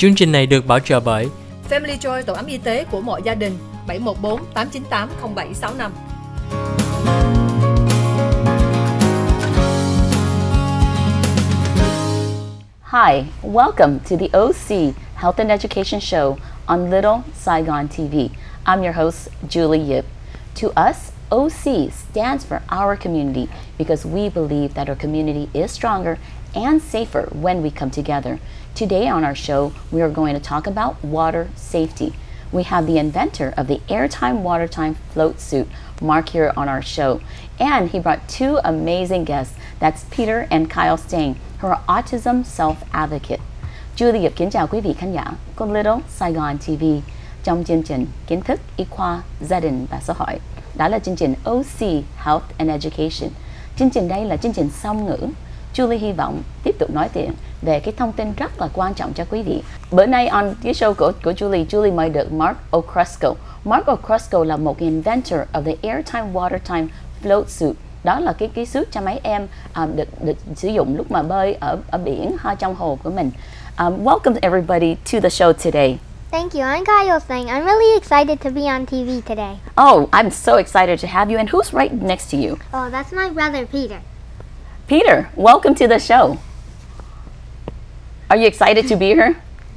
Chương trình này được bảo trợ bởi Family Joy, tổ ấm y tế của mọi gia đình, 714 898 0765. Hi, welcome to the OC Health and Education Show on Little Saigon TV. I'm your host, Julie Yip. To us, OC stands for our community because we believe that our community is stronger and safer when we come together. Today on our show, we are going to talk about water safety. We have the inventor of the Airtime Watertime float suit, Mark, here on our show. And he brought two amazing guests. That's Peter and Kyle Stang, who are autism self-advocate. Julie kính chào quý vị khán giả của Little Saigon TV trong chương trình Kiến thức y khoa, gia đình và xã hội. Đó là chương trình OC Health and Education. Chương trình đây là chương trình song ngữ. Julie hy vọng tiếp tục nói chuyện về cái thông tin rất là quan trọng cho quý vị. Bữa nay on cái show của Julie mời được Mark O'Crusco. Mark O'Crusco là một inventor of the Airtime Watertime float suit. Đó là cái suit cho mấy em được sử dụng lúc mà bơi ở biển hay trong hồ của mình. Welcome everybody to the show today. Thank you. I'm Kyle Stang. I'm really excited to be on TV today. Oh, I'm so excited to have you. And who's right next to you? Oh, that's my brother, Peter. Peter, welcome to the show. Are you excited to be here?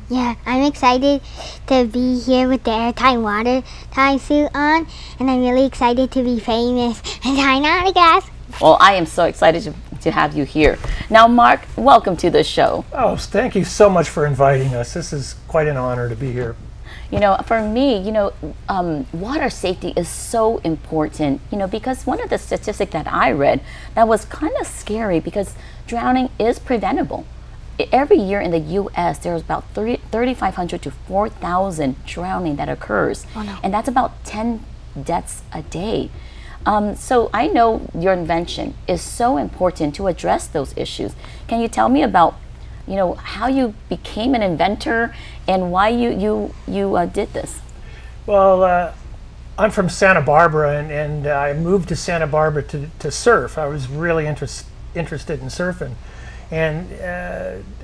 Yeah, I'm excited to be here with the Airtime Watertime suit on, and I'm really excited to be famous and trying out, guys. Well, I am so excited to have you here. Now, Mark, welcome to the show. Oh, thank you so much for inviting us. This is quite an honor to be here. You know, for me, water safety is so important, because one of the statistics that I read that was kind of scary because drowning is preventable. Every year in the U.S., there's about 3,500 to 4,000 drowning that occurs. Oh, no. And that's about 10 deaths a day. So I know your invention is so important to address those issues. Can you tell me about, how you became an inventor and why you did this? Well, I'm from Santa Barbara, and I moved to Santa Barbara to surf. I was really interested in surfing. And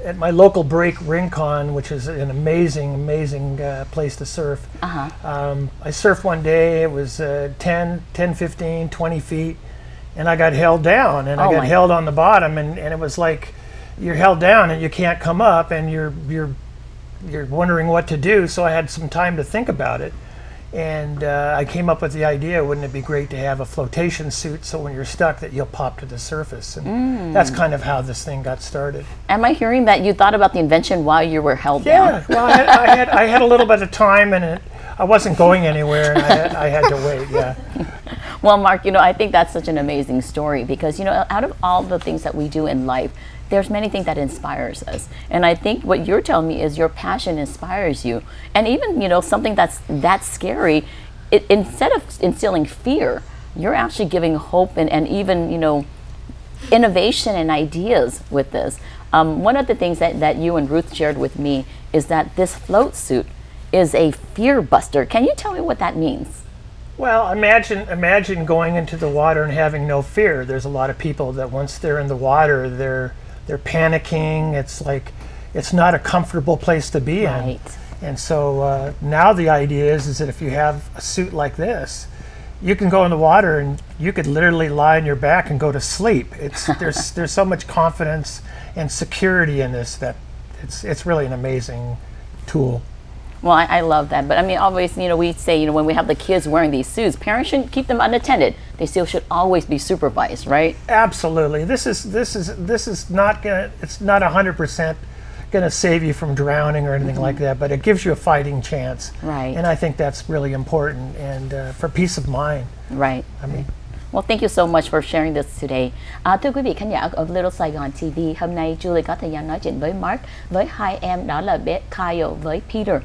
at my local break, Rincon, which is an amazing place to surf, I surfed one day. It was 10, 15, 20 feet, and I got held down, and I got held on the bottom, and it was like you're held down and you can't come up, and you're wondering what to do. So I had some time to think about it. And I came up with the idea, wouldn't it be great to have a flotation suit so when you're stuck that you'll pop to the surface? And that's kind of how this thing got started. Am I hearing that you thought about the invention while you were held down? Yeah, well, I had a little bit of time, and I wasn't going anywhere, and I had to wait, yeah. Well, Mark, I think that's such an amazing story because, out of all the things that we do in life, there's many things that inspires us. And I think what you're telling me is your passion inspires you. And even, something that's scary, instead of instilling fear, you're actually giving hope and even, innovation and ideas with this. One of the things that you and Ruth shared with me is that this float suit is a fear buster. Can you tell me what that means? Well, imagine going into the water and having no fear. There's a lot of people that once they're in the water, they're panicking. It's like it's not a comfortable place to be in. And so now the idea is that if you have a suit like this, you can go in the water and you could literally lie on your back and go to sleep. There's so much confidence and security in this that it's really an amazing tool. Well, I love that, but I mean, always, we say, when we have the kids wearing these suits, parents shouldn't keep them unattended. They still should always be supervised, right? Absolutely. This is not gonna. It's not 100% gonna save you from drowning or anything like that, but it gives you a fighting chance. Right. And I think that's really important, and for peace of mind. Right. I mean. Well, thank you so much for sharing this today. Thưa quý vị khán giả của Little Saigon TV, hôm nay Julie có thời gian nói chuyện với Mark, với hai em đó là bé Kyle với Peter.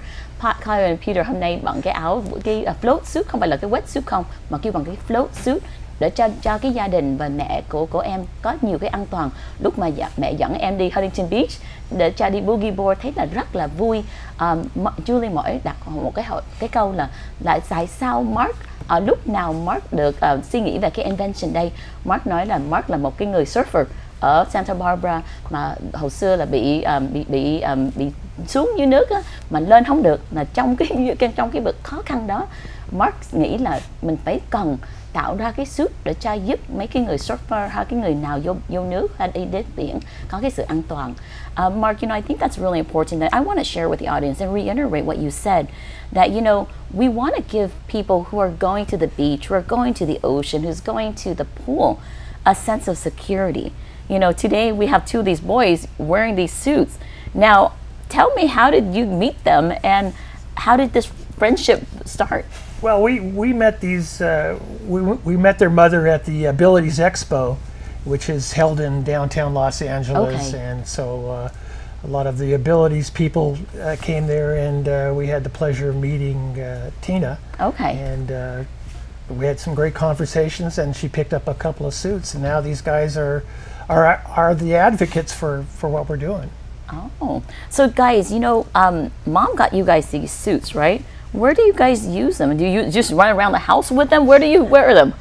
Kyle and Peter hôm nay bằng cái áo, cái float suit, không phải là cái wetsuit không, mà kêu bằng cái float suit để cho cái gia đình và mẹ của em có nhiều cái an toàn lúc mà mẹ dẫn em đi Huntington Beach để cho đi boogie board, thấy là rất là vui. Julie mỗi đặt một cái câu là tại sao Mark lúc nào Mark được suy nghĩ về cái invention đây. Mark nói là Mark là một cái người surfer ở Santa Barbara mà hồi xưa là bị xuống dưới nước á, mà lên không được, là trong cái bực khó khăn đó, Mark nghĩ là mình phải cần tạo ra cái suit để cho giúp mấy cái người surfer hay cái người nào vô nước hay đi đến biển có cái sự an toàn. Mark, I think that's really important. That I want to share with the audience and reiterate what you said. That we want to give people who are going to the beach, who are going to the ocean, who's going to the pool, a sense of security. Today we have two of these boys wearing these suits. Now, tell me, how did you meet them, and how did this friendship start? Well, we met these we met their mother at the Abilities Expo, which is held in downtown Los Angeles, okay. And so a lot of the Abilities people came there, and we had the pleasure of meeting Tina. Okay. And we had some great conversations, and she picked up a couple of suits, and now these guys are the advocates for what we're doing. Oh, so guys, Mom got you guys these suits, right? Where do you guys use them? Do you just run around the house with them? Where do you wear them?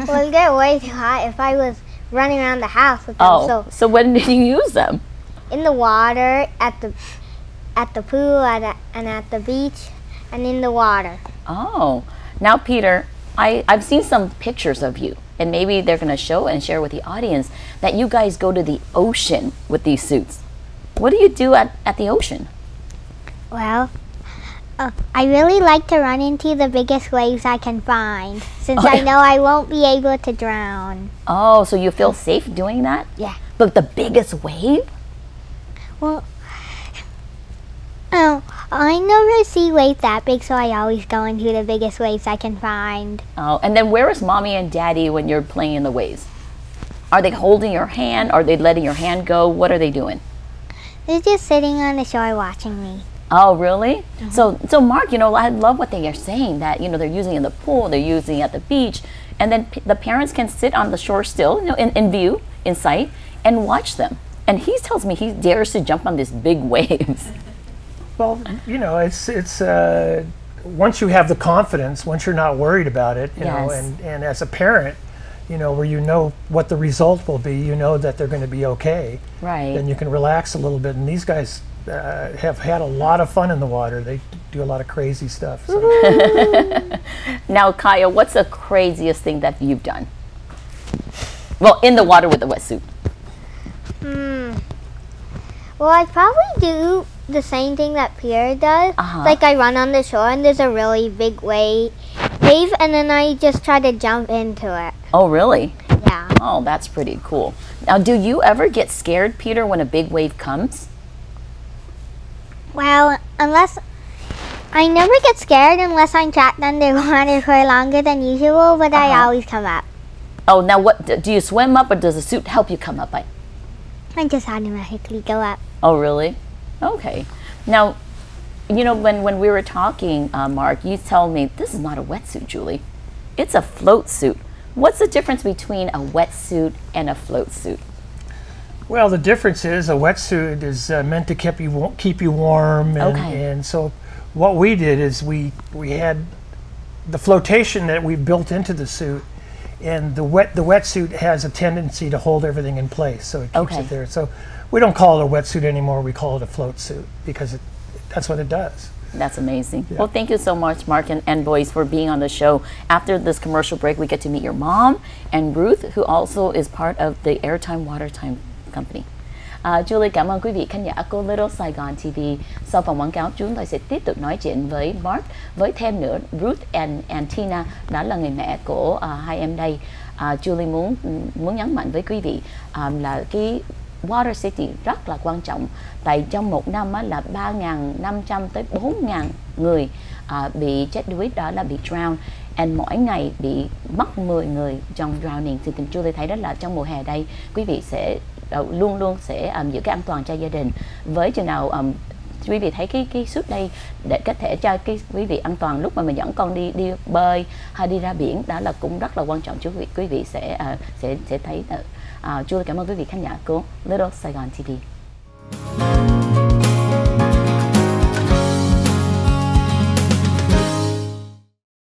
Well, it'd get way too hot if I was running around the house with them. Oh, so when did you use them? In the water, at the pool, and at the beach, and in the water. Oh, now Peter, I've seen some pictures of you, and maybe they're going to show and share with the audience that you guys go to the ocean with these suits. What do you do at the ocean? Well, I really like to run into the biggest waves I can find, since I know I won't be able to drown. Oh, so you feel safe doing that? Yeah. But the biggest wave? Well, I never see waves that big, so I always go into the biggest waves I can find. Oh, and then where is Mommy and Daddy when you're playing in the waves? Are they holding your hand? Are they letting your hand go? What are they doing? They're just sitting on the shore watching me. Oh, really? Mm-hmm. So Mark, I love what they are saying, that, they're using it in the pool, they're using it at the beach, and then the parents can sit on the shore still, in view, in sight, and watch them. And he tells me he dares to jump on these big waves. Well, it's once you have the confidence, once you're not worried about it, and as a parent, where you know what the result will be, that they're going to be okay. Right. Then you can relax a little bit. And these guys have had a lot of fun in the water. They do a lot of crazy stuff. So. Now, Kaya, what's the craziest thing that you've done? Well, in the water with the wetsuit. Well, I probably do the same thing that Pierre does. Like, I run on the shore and there's a really big wave, and then I just try to jump into it. Oh, really? Yeah. Oh, that's pretty cool. Now, do you ever get scared, Peter, when a big wave comes? Well, I never get scared unless I'm trapped underwater for longer than usual, but I always come up. Oh, now what, do you swim up, or does the suit help you come up? I just automatically go up. Oh, really? Okay. Now, when we were talking, Mark, you told me this is not a wetsuit, Julie. It's a float suit. What's the difference between a wetsuit and a float suit? Well, the difference is a wetsuit is meant to keep you warm, and so what we did is we had the flotation that we built into the suit, and the wetsuit has a tendency to hold everything in place, so it keeps it there. So we don't call it a wetsuit anymore. We call it a float suit because that's what it does. That's amazing. Yeah. Well, thank you so much, Mark and boys, for being on the show. After this commercial break, we get to meet your mom and Ruth, who also is part of the Airtime Watertime company. Julie cảm ơn quý vị khán giả của Little Saigon TV. Sau phần quảng cáo, chúng tôi sẽ tiếp tục nói chuyện với Mark, với thêm nữa Ruth and Tina, đó là người mẹ của hai em đây. Julie muốn nhấn mạnh với quý vị là cái water safety rất là quan trọng. Tại trong một năm là 3.500 tới 4.000 người bị chết đuối, đó là bị drown. And mỗi ngày bị mất 10 người trong drowning. Thì Julie thấy đó là trong mùa hè đây, quý vị sẽ luôn luôn sẽ giữ cái an toàn cho gia đình. Với chừng nào quý vị thấy cái suit đây để có thể cho quý vị an toàn lúc mà mình dẫn con đi bơi hay đi ra biển, đó là cũng rất là quan trọng. Quý vị sẽ thấy. Julie cảm ơn quý vị khán giả của Little Saigon TV.